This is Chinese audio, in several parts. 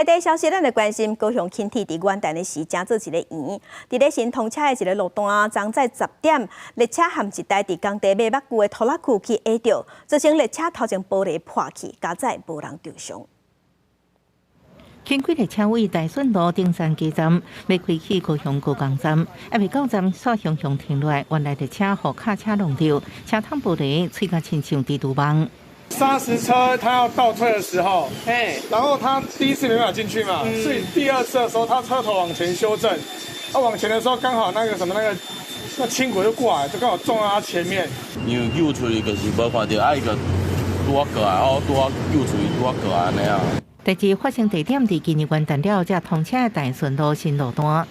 内底消息，咱来关心高雄轻铁伫元旦的时正做一个圆，伫咧新通车的一个路段，昨在10点，列车含一台伫工地卖目具的拖拉机去压着，造成列车头前玻璃破去，加载无人受伤。轻轨列车位大顺路顶山街站要开去高雄高港站，未到站煞向停落来，原来列车互卡车弄到，车窗玻璃吹甲亲像蜘蛛网。砂石车它要倒退的时候，然后它第一次没办法进去嘛，所以第二次的时候，它车头往前修正，往前的时候刚好那轻轨就过来，就刚好撞到它前面。因为救出去就是无看到，伊个拄啊过来，拄啊救出去拄啊过来安尼啊。代志发生地点伫今年元旦了，才通车的大顺路新路段。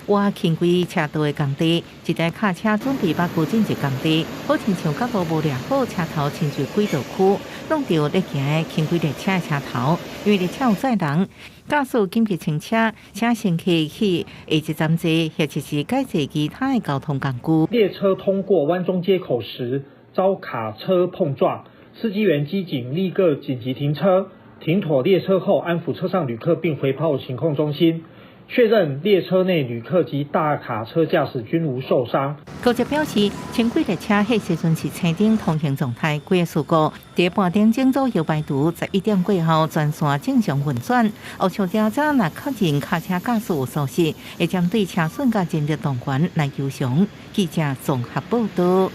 挖轻轨车道的工地，一台卡车准备把固进入工地，好亲像角度无抓好，车头亲像轨道区，弄到咧行的轻轨列车的车头，因为列车有载人，驾驶紧急停车，请先去下一站坐，或者是改坐其他的交通工具。列车通过湾中街口时，遭卡车碰撞，司机员机警立刻紧急停车，停妥列车后安抚车上旅客，并回报情况中心。确认列车内旅客及大卡车驾驶均无受伤。高捷表示，轻轨列车迄时阵是车顶通行状态，几个事故伫半点钟左右排除，11点过后全线正常运转。后续调查若确认卡车驾驶有疏失，会针对车损甲人力动员来求偿。记者综合报道。